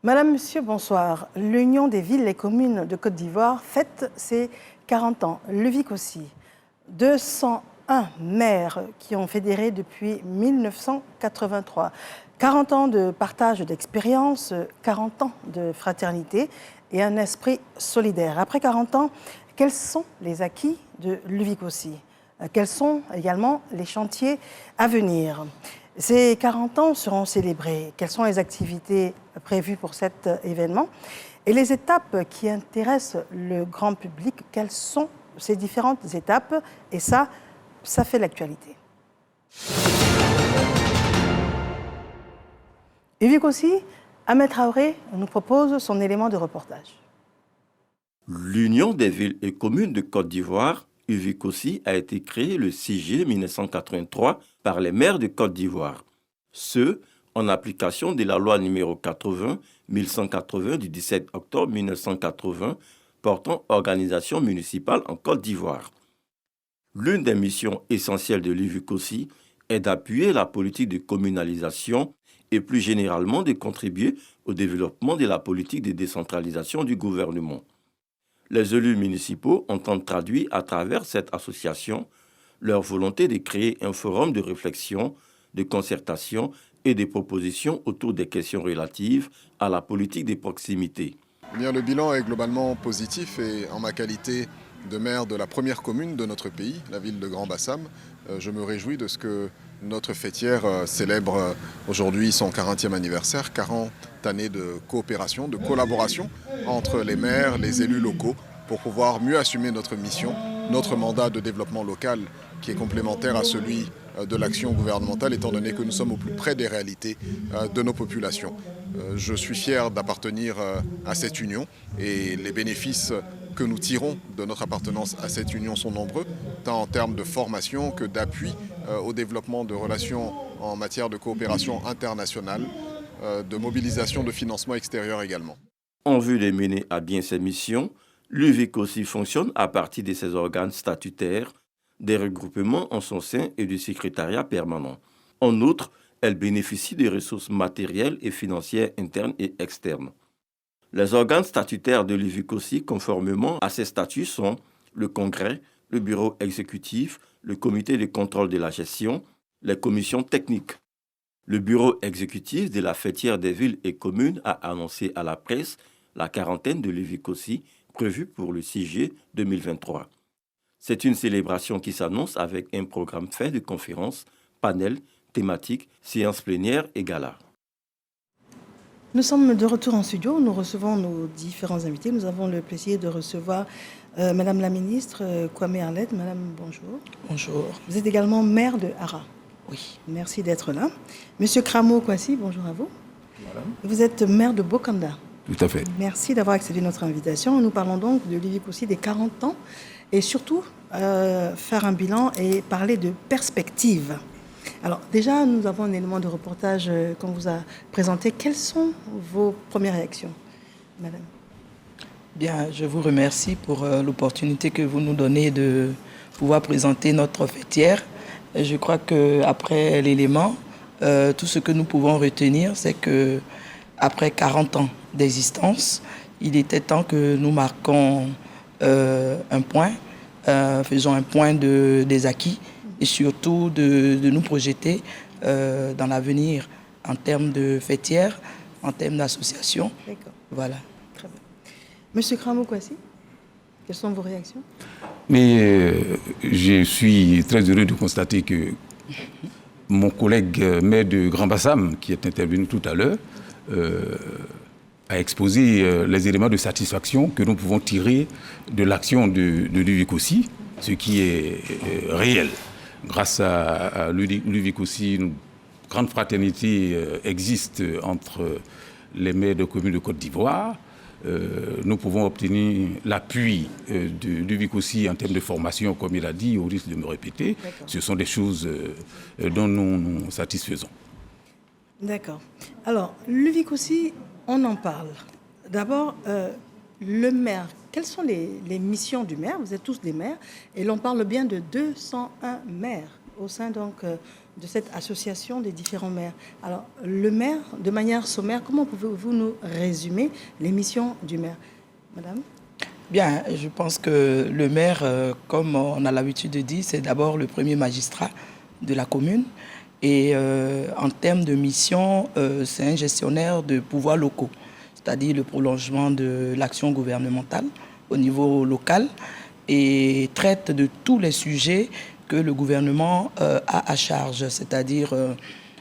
Madame, Monsieur, bonsoir. L'Union des villes et communes de Côte d'Ivoire fête ses 40 ans. L'UVIC aussi. 201 maires qui ont fédéré depuis 1983. 40 ans de partage d'expérience, 40 ans de fraternité et un esprit solidaire. Après 40 ans, quels sont les acquis de l'UVIC aussi? Quels sont également les chantiers à venir? Ces 40 ans seront célébrés. Quelles sont les activités prévues pour cet événement? Et les étapes qui intéressent le grand public, quelles sont ces différentes étapes? Et ça fait l'actualité. UVIC aussi, Ahmed Traoré nous propose son élément de reportage. L'Union des villes et communes de Côte d'Ivoire, UVIC aussi, a été créée le 6 juillet 1983 par les maires de Côte d'Ivoire. Ce, en application de la loi numéro 80-1180 du 17 octobre 1980 portant organisation municipale en Côte d'Ivoire. L'une des missions essentielles de l'UVIC aussi est d'appuyer la politique de communalisation et plus généralement de contribuer au développement de la politique de décentralisation du gouvernement. Les élus municipaux entendent traduire à travers cette association leur volonté de créer un forum de réflexion, de concertation et de propositions autour des questions relatives à la politique des proximités. Le bilan est globalement positif et en ma qualité de maire de la première commune de notre pays, la ville de Grand-Bassam, je me réjouis de ce que notre fêtière célèbre aujourd'hui son 40e anniversaire, 40 années de coopération, de collaboration entre les maires, les élus locaux pour pouvoir mieux assumer notre mission, notre mandat de développement local qui est complémentaire à celui de l'action gouvernementale étant donné que nous sommes au plus près des réalités de nos populations. Je suis fier d'appartenir à cette union et les bénéfices que nous tirons de notre appartenance à cette union sont nombreux, tant en termes de formation que d'appui au développement de relations en matière de coopération internationale, de mobilisation de financement extérieur également. En vue de mener à bien ces missions, l'UVIC aussi fonctionne à partir de ses organes statutaires, des regroupements en son sein et du secrétariat permanent. En outre, elle bénéficie de ressources matérielles et financières internes et externes. Les organes statutaires de l'UVIC aussi, conformément à ces statuts, sont le Congrès, le Bureau exécutif, le Comité de contrôle de la gestion, les commissions techniques. Le Bureau exécutif de la fêtière des villes et communes a annoncé à la presse la quarantaine de l'UVIC aussi, prévue pour le 6 juillet 2023. C'est une célébration qui s'annonce avec un programme fait de conférences, panels, thématiques, séances plénières et galas. Nous sommes de retour en studio, nous recevons nos différents invités. Nous avons le plaisir de recevoir Madame la ministre Kwame Arlette. Madame, bonjour. Bonjour. Vous êtes également maire de Hara. Oui. Merci d'être là. Monsieur Kramo Kwasi, bonjour à vous. Madame. Vous êtes maire de Bokanda. Tout à fait. Merci d'avoir accepté notre invitation. Nous parlons donc de l'UVIC aussi des 40 ans et surtout faire un bilan et parler de perspectives. Alors déjà, nous avons un élément de reportage qu'on vous a présenté. Quelles sont vos premières réactions, madame? Bien, je vous remercie pour l'opportunité que vous nous donnez de pouvoir présenter notre fêtière. Et je crois qu'après l'élément, tout ce que nous pouvons retenir, c'est qu'après 40 ans d'existence, il était temps que nous marquons un point, faisons un point des acquis, et surtout de nous projeter dans l'avenir en termes de fêtière, en termes d'association. D'accord. Voilà. Très bien. Monsieur Kramo Kwasi, quelles sont vos réactions? Mais je suis très heureux de constater que mon collègue maire de Grand-Bassam, qui est intervenu tout à l'heure, a exposé les éléments de satisfaction que nous pouvons tirer de l'action de l'UVIC aussi, ce qui est réel. Grâce à l'UVIC aussi, une grande fraternité existe entre les maires de communes de Côte d'Ivoire. Nous pouvons obtenir l'appui de l'UVIC aussi en termes de formation, comme il a dit, au risque de me répéter. Ce sont des choses dont nous nous satisfaisons. D'accord. Alors, l'UVIC aussi, on en parle. D'abord, le maire. Quelles sont les missions du maire? Vous êtes tous des maires et l'on parle bien de 201 maires. au sein donc de cette association des différents maires. Alors, le maire, de manière sommaire, comment pouvez-vous nous résumer les missions du maire? Madame? Bien, je pense que le maire, comme on a l'habitude de dire, c'est d'abord le premier magistrat de la commune. Et en termes de mission, c'est un gestionnaire de pouvoirs locaux, c'est-à-dire le prolongement de l'action gouvernementale au niveau local et traite de tous les sujets que le gouvernement a à charge, c'est-à-dire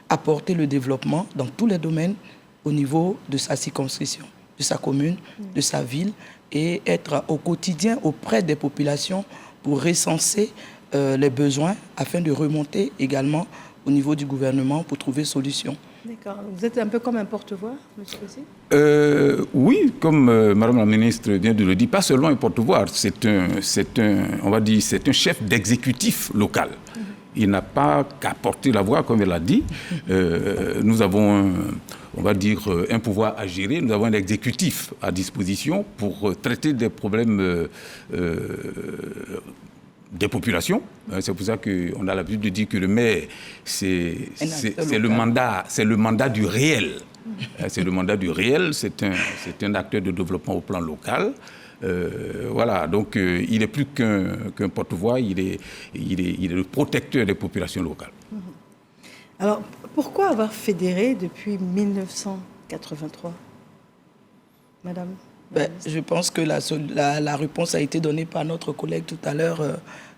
apporter le développement dans tous les domaines au niveau de sa circonscription, de sa commune, de sa ville, et être au quotidien auprès des populations pour recenser les besoins afin de remonter également au niveau du gouvernement pour trouver solution. D'accord. Vous êtes un peu comme un porte-voix, monsieur Kossi? Oui, comme Madame la ministre vient de le dire, pas seulement un porte-voix, c'est un chef d'exécutif local. Il n'a pas qu'à porter la voix, comme elle l'a dit. Nous avons, un pouvoir à gérer. Nous avons un exécutif à disposition pour traiter des problèmes des populations. C'est pour ça qu'on a l'habitude de dire que le maire, c'est le mandat du réel. C'est le mandat du réel, c'est un acteur de développement au plan local. Voilà, donc il n'est plus qu'un porte-voix, il est le protecteur des populations locales. Alors, pourquoi avoir fédéré depuis 1983, Madame? Je pense que la réponse a été donnée par notre collègue tout à l'heure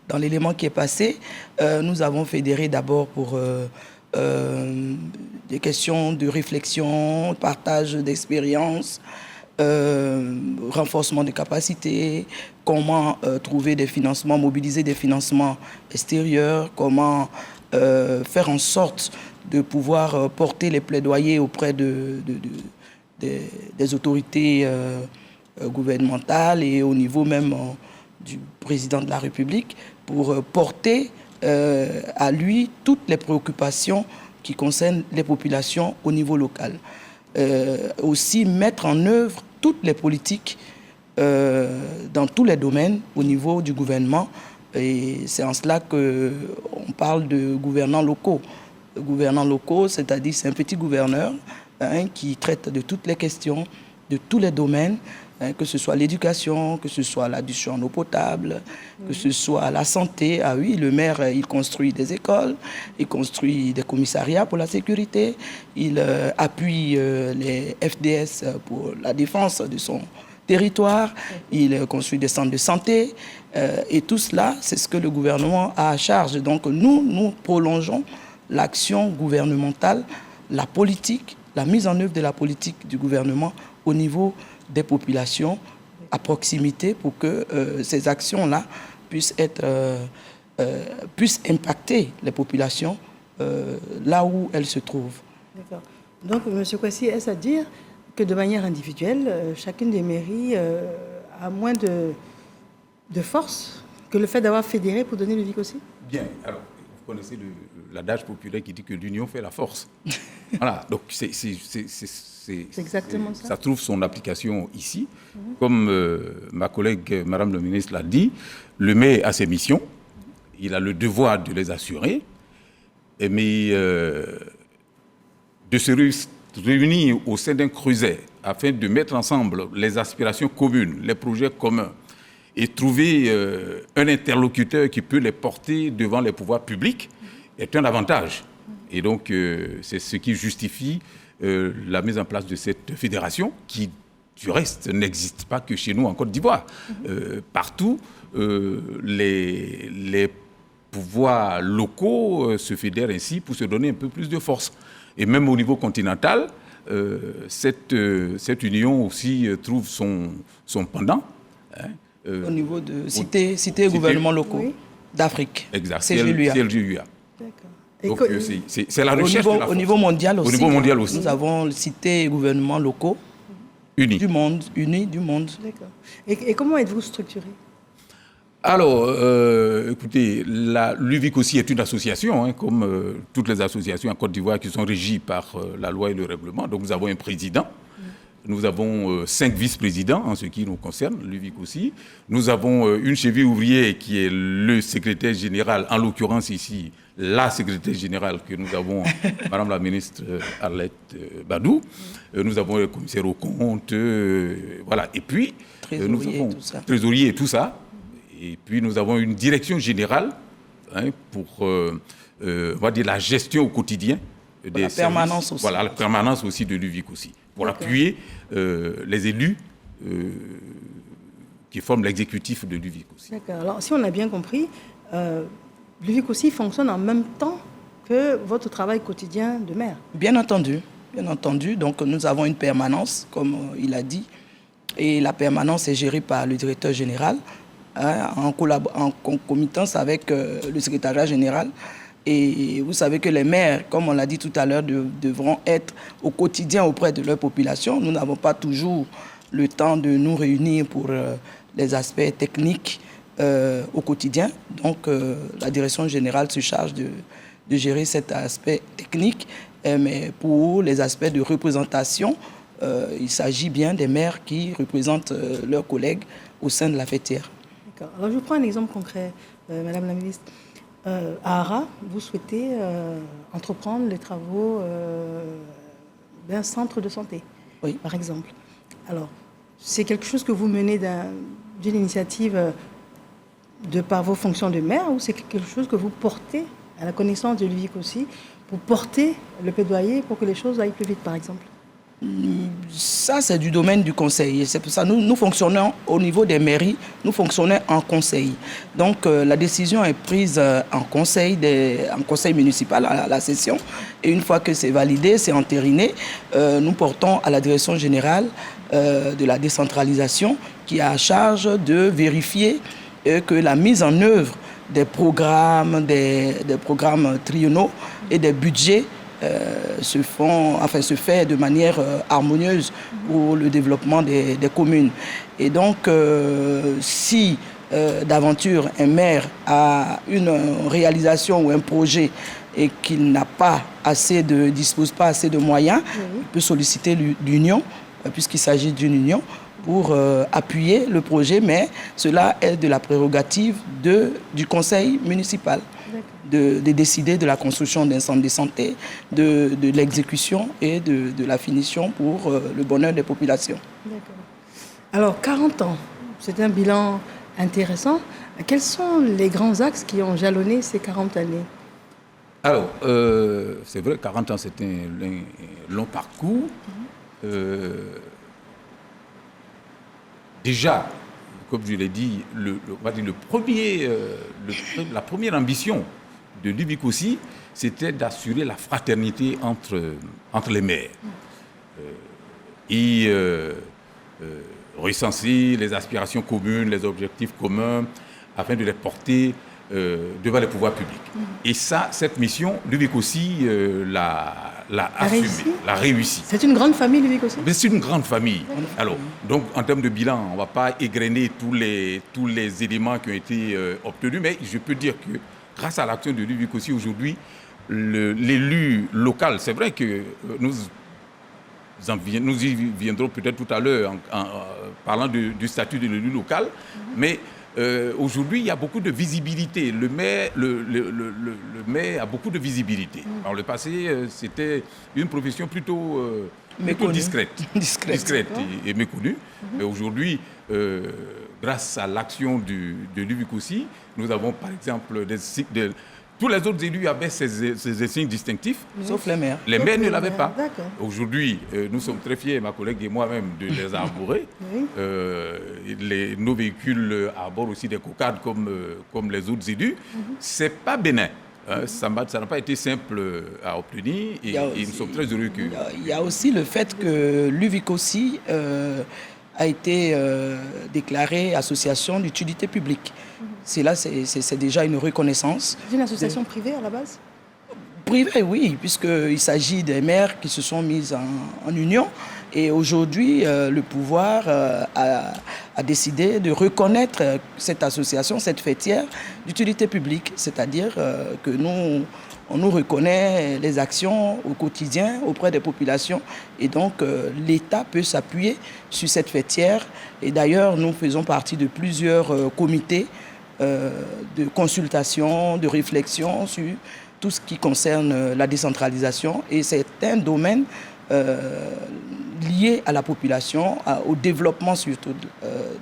dans l'élément qui est passé. Nous avons fédéré d'abord pour des questions de réflexion, partage d'expérience, renforcement des capacités, comment trouver des financements, mobiliser des financements extérieurs, comment faire en sorte de pouvoir porter les plaidoyers auprès des autorités gouvernementales et au niveau même du président de la République pour porter à lui toutes les préoccupations qui concernent les populations au niveau local. Aussi mettre en œuvre toutes les politiques dans tous les domaines au niveau du gouvernement. Et c'est en cela qu'on parle de gouvernants locaux. Gouvernants locaux, c'est-à-dire c'est un petit gouverneur qui traite de toutes les questions, de tous les domaines, que ce soit l'éducation, que ce soit l'adduction en eau potable, que ce soit la santé. Ah oui, le maire, il construit des écoles, il construit des commissariats pour la sécurité, il appuie les FDS pour la défense de son territoire, il construit des centres de santé, et tout cela, c'est ce que le gouvernement a à charge. Donc nous prolongeons l'action gouvernementale, la politique, la mise en œuvre de la politique du gouvernement au niveau des populations à proximité pour que ces actions-là puissent impacter les populations là où elles se trouvent. D'accord. Donc, M. Kouassi, est-ce à dire que de manière individuelle, chacune des mairies a moins de force que le fait d'avoir fédéré pour donner le VIC aussi? Bien, alors, vous connaissez l'adage populaire qui dit que l'union fait la force. Voilà, donc c'est exactement ça. Ça trouve son application ici. Comme ma collègue, Madame le ministre, l'a dit, le maire a ses missions, il a le devoir de les assurer, mais de se réunir au sein d'un creuset afin de mettre ensemble les aspirations communes, les projets communs, et trouver un interlocuteur qui peut les porter devant les pouvoirs publics est un avantage. Et donc, c'est ce qui justifie la mise en place de cette fédération qui, du reste, n'existe pas que chez nous en Côte d'Ivoire. Partout, les pouvoirs locaux se fédèrent ainsi pour se donner un peu plus de force. Et même au niveau continental, cette union aussi trouve son pendant. Au niveau de cités et gouvernements locaux d'Afrique. Exact. CGLUA. D'accord. Donc, c'est la recherche de la force. Au niveau mondial aussi. Au niveau mondial aussi. Nous avons cités et gouvernements locaux unis du monde. D'accord. Et comment êtes-vous structuré? Alors, écoutez, l'UVIC aussi est une association, comme toutes les associations en Côte d'Ivoire qui sont régies par la loi et le règlement. Donc, nous avons un président Nous avons 5 vice-présidents en ce qui nous concerne, l'UVIC aussi. Nous avons une cheville ouvrière qui est le secrétaire général, en l'occurrence ici, la secrétaire générale que nous avons, Madame la ministre Arlette Badou. Nous avons le commissaire aux comptes, voilà. Et puis, nous avons trésorier et tout ça. Et puis, nous avons une direction générale pour, on va dire, la gestion au quotidien des services. Permanence aussi. Voilà, la permanence aussi de l'UVIC aussi. Pour appuyer les élus qui forment l'exécutif de l'UVIC aussi. D'accord. Alors, si on a bien compris, l'UVIC aussi fonctionne en même temps que votre travail quotidien de maire. Bien entendu. Bien entendu. Donc, nous avons une permanence, comme il a dit. Et la permanence est gérée par le directeur général, en concomitance avec le secrétariat général. Et vous savez que les maires, comme on l'a dit tout à l'heure, devront être au quotidien auprès de leur population. Nous n'avons pas toujours le temps de nous réunir pour les aspects techniques au quotidien. Donc, la direction générale se charge de gérer cet aspect technique. Mais pour les aspects de représentation, il s'agit bien des maires qui représentent leurs collègues au sein de la fêtière. D'accord. Alors, je prends un exemple concret, Madame la ministre. À Ara, vous souhaitez entreprendre les travaux d'un centre de santé, oui, par exemple. Alors, c'est quelque chose que vous menez d'une initiative de par vos fonctions de maire, ou c'est quelque chose que vous portez à la connaissance de l'UVIC aussi, pour porter le plaidoyer pour que les choses aillent plus vite, par exemple? Ça, c'est du domaine du conseil. C'est pour ça que nous fonctionnons au niveau des mairies, nous fonctionnons en conseil. Donc, la décision est prise en conseil municipal, à la session. Et une fois que c'est validé, c'est entériné, nous portons à la direction générale de la décentralisation qui a à charge de vérifier que la mise en œuvre des programmes triennaux et des budgets se fait de manière harmonieuse pour le développement des communes. Et donc, si d'aventure un maire a une réalisation ou un projet et qu'il n'a pas dispose pas assez de moyens, il peut solliciter l'union, puisqu'il s'agit d'une union, pour appuyer le projet, mais cela est de la prérogative du conseil municipal. De décider de la construction d'un centre de santé, de l'exécution et de la finition pour le bonheur des populations. D'accord. Alors, 40 ans, c'est un bilan intéressant. Quels sont les grands axes qui ont jalonné ces 40 années? Alors, c'est vrai, 40 ans, c'est un long parcours. Déjà, comme je l'ai dit, la première ambition de l'UVIC aussi, c'était d'assurer la fraternité entre les maires. Recenser les aspirations communes, les objectifs communs, afin de les porter devant les pouvoirs publics. Et ça, cette mission, l'UVIC aussi l'a assumée, l'a réussi. C'est une grande famille, l'UVIC aussi? Mais c'est une grande famille. Alors, donc, en termes de bilan, on ne va pas égrener tous les éléments qui ont été obtenus, mais je peux dire que grâce à l'action de l'UVIC aussi, aujourd'hui, l'élu local, c'est vrai que nous y viendrons peut-être tout à l'heure en parlant du statut de l'élu local, mais aujourd'hui, il y a beaucoup de visibilité. Le maire a beaucoup de visibilité. Dans le passé, c'était une profession plutôt discrète et méconnue. Mais aujourd'hui, grâce à l'action de l'UVIC aussi, nous avons par exemple tous les autres élus avaient ces signes distinctifs. Sauf les maires. Les maires ne l'avaient pas. D'accord. Aujourd'hui, nous sommes très fiers, ma collègue et moi-même, de les arborer. Nos véhicules arborent aussi des cocardes comme les autres élus. C'est pas bénin. Ça n'a pas été simple à obtenir et nous sommes très heureux que... Il y a aussi le fait que l'UVIC aussi a été déclarée association d'utilité publique. C'est déjà une reconnaissance. C'est une association privée à la base? Privée, oui, puisqu'il s'agit des maires qui se sont mis en union. Et aujourd'hui, le pouvoir a décidé de reconnaître cette association, cette fêtière d'utilité publique. C'est-à-dire que nous, on nous reconnaît les actions au quotidien auprès des populations. Et donc, l'État peut s'appuyer sur cette fêtière. Et d'ailleurs, nous faisons partie de plusieurs comités de consultation, de réflexion sur tout ce qui concerne la décentralisation. Et c'est un domaine lié à la population, au développement surtout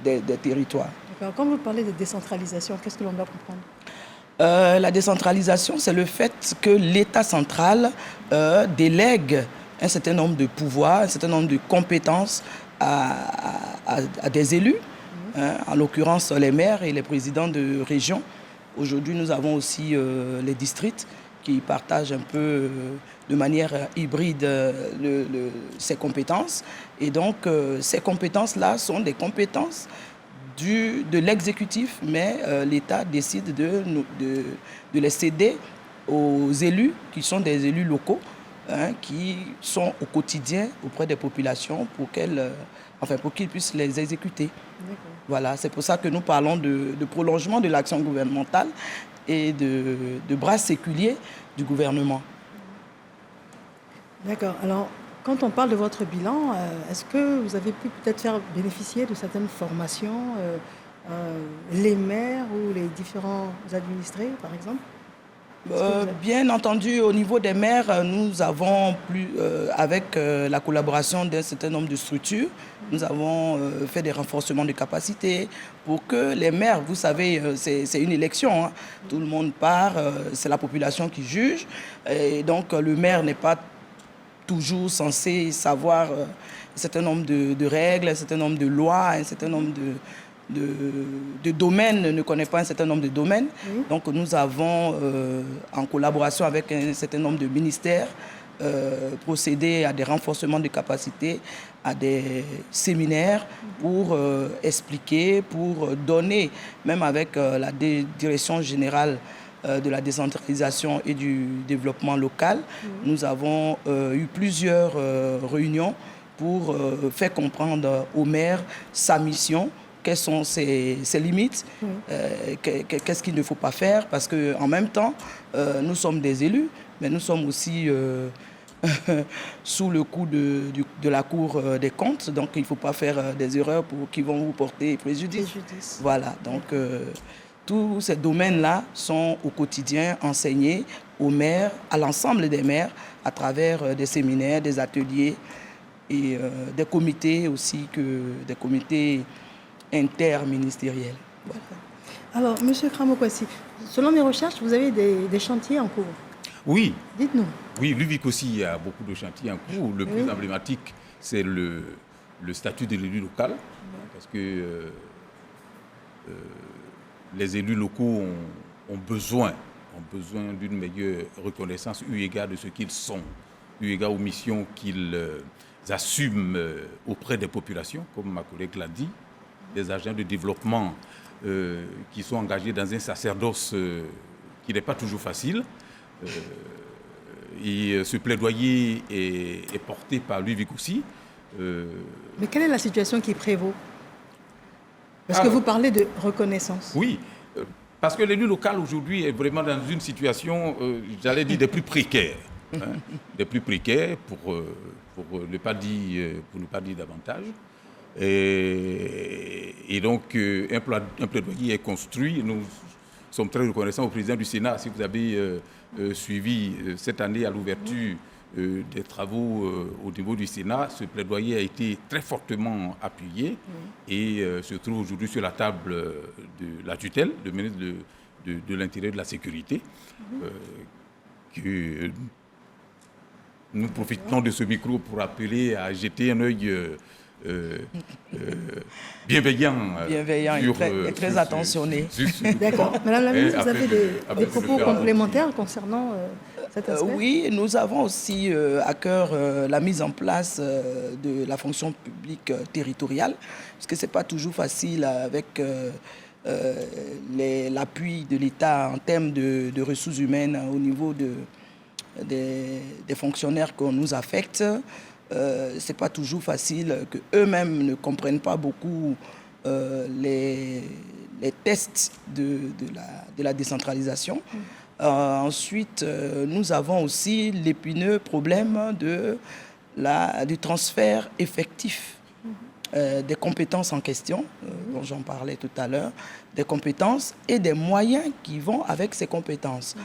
des territoires. D'accord. Quand vous parlez de décentralisation, qu'est-ce que l'on doit comprendre? La décentralisation, c'est le fait que l'État central délègue un certain nombre de pouvoirs, un certain nombre de compétences à des élus, en l'occurrence les maires et les présidents de région. Aujourd'hui, nous avons aussi les districts qui partagent un peu de manière hybride ces compétences. Et donc, ces compétences-là sont des compétences de l'exécutif, mais l'État décide de les céder aux élus, qui sont des élus locaux, qui sont au quotidien auprès des populations pour qu'ils puissent les exécuter. Voilà, c'est pour ça que nous parlons de prolongement de l'action gouvernementale et de bras séculiers du gouvernement. D'accord. Alors, quand on parle de votre bilan, est-ce que vous avez pu peut-être faire bénéficier de certaines formations, les maires ou les différents administrés, par exemple? Bien entendu, au niveau des maires, nous avons, avec la collaboration d'un certain nombre de structures, nous avons fait des renforcements de capacités pour que les maires, vous savez, c'est une élection, hein. Tout le monde part, c'est la population qui juge. Et donc, le maire n'est pas toujours censé savoir un certain nombre de règles, un certain nombre de lois, un certain nombre de domaines, ne connaît pas un certain nombre de domaines. Oui. Donc nous avons, en collaboration avec un certain nombre de ministères, procédé à des renforcements de capacités, à des séminaires pour expliquer, pour donner, même avec la direction générale de la décentralisation et du développement local. Nous avons eu plusieurs réunions pour faire comprendre aux maires sa mission, quelles sont ses limites, qu'est-ce qu'il ne faut pas faire, parce qu'en même temps, nous sommes des élus, mais nous sommes aussi sous le coup de la Cour des comptes, donc il ne faut pas faire des erreurs qui vont vous porter préjudice. Voilà, donc tous ces domaines-là sont au quotidien enseignés aux maires, à l'ensemble des maires, à travers des séminaires, des ateliers et des comités aussi, des comités interministériels. Voilà. Alors, M. Kramokwassi, selon mes recherches, vous avez des chantiers en cours. Oui. Dites-nous. Oui, l'UVIC aussi a beaucoup de chantiers en cours. Le plus emblématique, c'est le statut de l'élu local, parce que les élus locaux ont besoin d'une meilleure reconnaissance eu égard de ce qu'ils sont, eu égard aux missions qu'ils assument auprès des populations, comme ma collègue l'a dit, des agents de développement qui sont engagés dans un sacerdoce qui n'est pas toujours facile. Et ce plaidoyer est porté par l'UVIC aussi. Mais quelle est la situation qui prévaut? Parce que vous parlez de reconnaissance. Oui, parce que l'élu local aujourd'hui est vraiment dans une situation, j'allais dire, des plus précaires. Des plus précaires, pour ne pas dire davantage. Et donc, un plaidoyer est construit. Nous sommes très reconnaissants au président du Sénat. Si vous avez suivi cette année à l'ouverture des travaux au niveau du Sénat, ce plaidoyer a été très fortement appuyé et se trouve aujourd'hui sur la table de la tutelle, le ministre de l'Intérieur et de la Sécurité. Que nous profitons de ce micro pour appeler à jeter un œil bienveillant et très attentionné. D'accord. Madame la ministre, vous avez des propos complémentaires concernant cet aspect? Oui, nous avons aussi à cœur la mise en place de la fonction publique territoriale, parce que ce n'est pas toujours facile avec l'appui de l'État en termes de ressources humaines au niveau des fonctionnaires qu'on nous affecte. Ce n'est pas toujours facile, qu'eux-mêmes ne comprennent pas beaucoup les tests de la décentralisation. Ensuite, nous avons aussi l'épineux problème du transfert effectif des compétences en question, dont j'en parlais tout à l'heure, des compétences et des moyens qui vont avec ces compétences.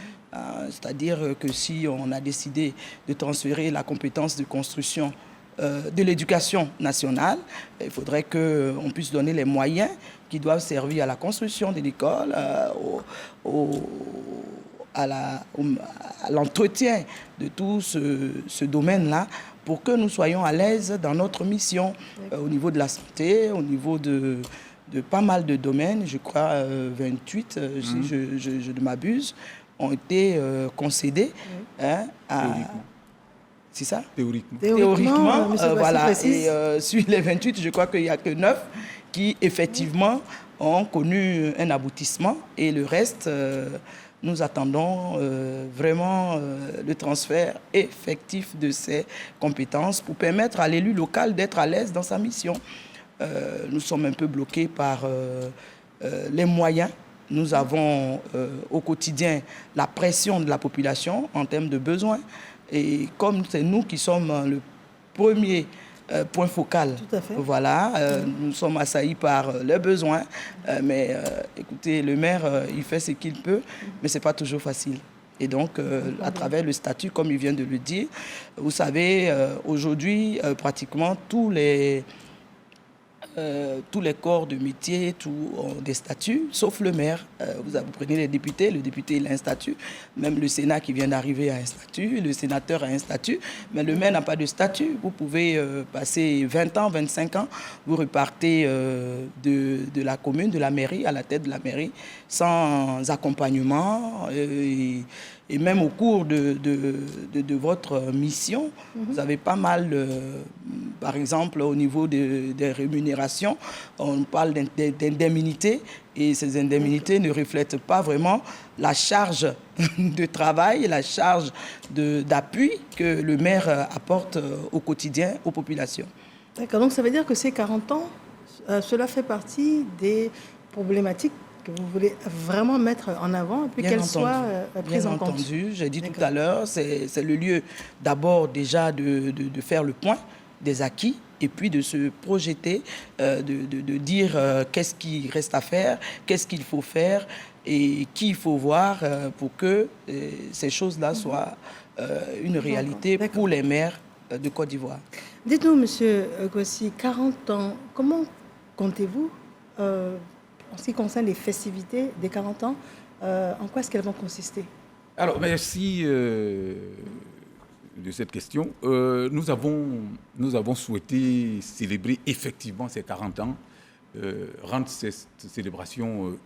C'est-à-dire que si on a décidé de transférer la compétence de construction de l'éducation nationale, il faudrait qu'on puisse donner les moyens qui doivent servir à la construction de l'école, à l'entretien de tout ce domaine-là, pour que nous soyons à l'aise dans notre mission au niveau de la santé, au niveau de pas mal de domaines, je crois 28, si je ne m'abuse, ont été concédés à... C'est ça? Théoriquement, voilà. Et sur les 28, je crois qu'il n'y a que 9 qui, effectivement, ont connu un aboutissement. Et le reste, nous attendons vraiment le transfert effectif de ces compétences pour permettre à l'élu local d'être à l'aise dans sa mission. Nous sommes un peu bloqués par les moyens. Nous avons au quotidien la pression de la population en termes de besoins. Et comme c'est nous qui sommes le premier point focal, voilà, nous sommes assaillis par les besoins. Mais écoutez, le maire, il fait ce qu'il peut, mais ce n'est pas toujours facile. Et donc, à travers le statut, comme il vient de le dire, vous savez, aujourd'hui, pratiquement tous les corps de métier, tous ont des statuts, sauf le maire. Vous prenez les députés, le député il a un statut, même le Sénat qui vient d'arriver a un statut, le sénateur a un statut, mais le maire n'a pas de statut. Vous pouvez passer 20 ans, 25 ans, vous repartez de la commune, de la mairie, à la tête de la mairie, sans accompagnement. Et même au cours de votre mission, vous avez pas mal, par exemple, au niveau des rémunérations, on parle d'indemnités, et ces indemnités ne reflètent pas vraiment la charge de travail, la charge d'appui que le maire apporte au quotidien aux populations. D'accord, donc ça veut dire que ces 40 ans, cela fait partie des problématiques que vous voulez vraiment mettre en avant et puis qu'elles soient prises en compte. Bien entendu, j'ai dit tout à l'heure, c'est le lieu d'abord déjà de faire le point des acquis et puis de se projeter, de dire qu'est-ce qui reste à faire, qu'est-ce qu'il faut faire et qui il faut voir pour que ces choses-là soient une réalité pour les maires de Côte d'Ivoire. Dites-nous, Monsieur Gossi, 40 ans, comment comptez-vous en ce qui concerne les festivités des 40 ans, en quoi est-ce qu'elles vont consister? Alors, merci de cette question. Nous avons souhaité célébrer effectivement ces 40 ans, rendre cette célébration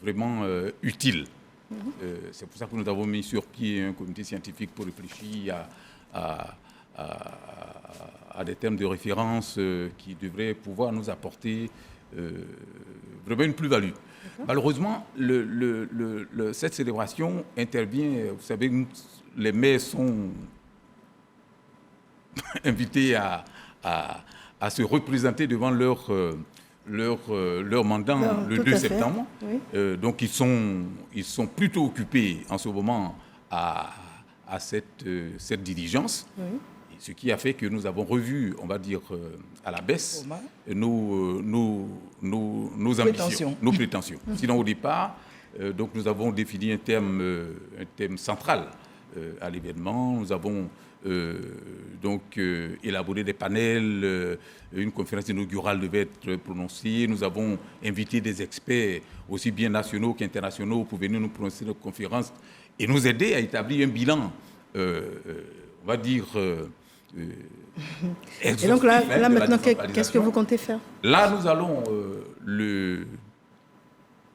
vraiment utile. C'est pour ça que nous avons mis sur pied un comité scientifique pour réfléchir à des termes de référence qui devraient pouvoir nous apporter vraiment une plus-value. Malheureusement, cette célébration intervient, vous savez, les maires sont invités à se représenter devant leur mandat le 2 septembre. Oui. Donc ils sont plutôt occupés en ce moment à cette diligence. Oui. Ce qui a fait que nous avons revu, on va dire, à la baisse nos ambitions, nos prétentions. Sinon, au départ, donc nous avons défini un thème central à l'événement. Nous avons élaboré des panels. Une conférence inaugurale devait être prononcée. Nous avons invité des experts, aussi bien nationaux qu'internationaux, pour venir nous prononcer notre conférence et nous aider à établir un bilan, on va dire... Et donc là maintenant, qu'est-ce que vous comptez faire? Là, nous allons...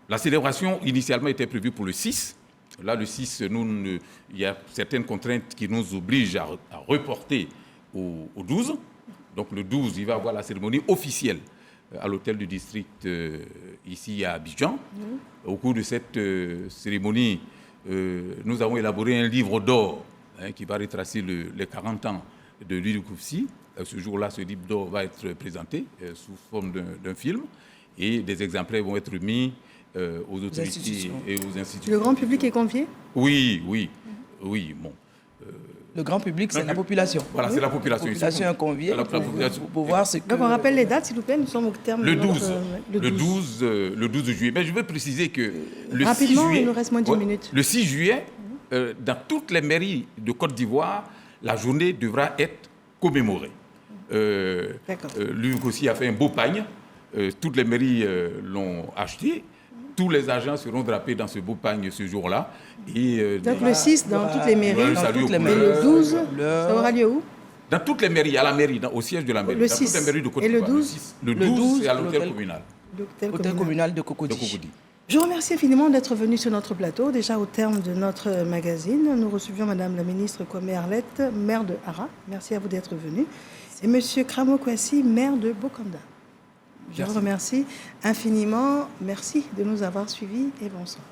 La célébration initialement était prévue pour le 6. Là, le 6, il y a certaines contraintes qui nous obligent à reporter au 12. Donc le 12, il va y avoir la cérémonie officielle à l'hôtel du district ici à Abidjan. Au cours de cette cérémonie, nous avons élaboré un livre d'or qui va retracer les 40 ans de Louis Koufsi. Ce jour-là, ce livre d'or va être présenté sous forme d'un film et des exemplaires vont être mis aux autorités institutions. et aux institutions. Le grand public est convié? Oui, bon. Le grand public, c'est la population. Voilà, c'est la population. La population est conviée La population. pour voir ce que... Donc on rappelle les dates, s'il vous plaît, nous sommes au terme Le de 12, notre... le 12 juillet. Mais je veux préciser que le Rapidement, 6 juillet, il nous reste moins de 10 minutes. Le 6 juillet, dans toutes les mairies de Côte d'Ivoire, la journée devra être commémorée. D'accord. L'UVIC aussi a fait un beau pagne. Toutes les mairies l'ont acheté. Tous les agents seront drapés dans ce beau pagne ce jour-là. Donc le 6, dans toutes les mairies, Salut aux et couleurs. le 12, ça aura lieu où? Dans toutes les mairies, à la mairie, au siège de la mairie. Le dans 6. toutes les mairies de Côte Et le d'Ivoire. 12? Le 12, c'est à l'hôtel communal. Hôtel communal de Cocody. Je vous remercie infiniment d'être venu sur notre plateau. Déjà au terme de notre magazine, nous recevions Madame la ministre Kwame Arlette, maire de Hara. Merci à vous d'être venu. Et Monsieur Kramo Kwasi, maire de Bokanda. Je vous remercie infiniment. Merci de nous avoir suivis et bonsoir.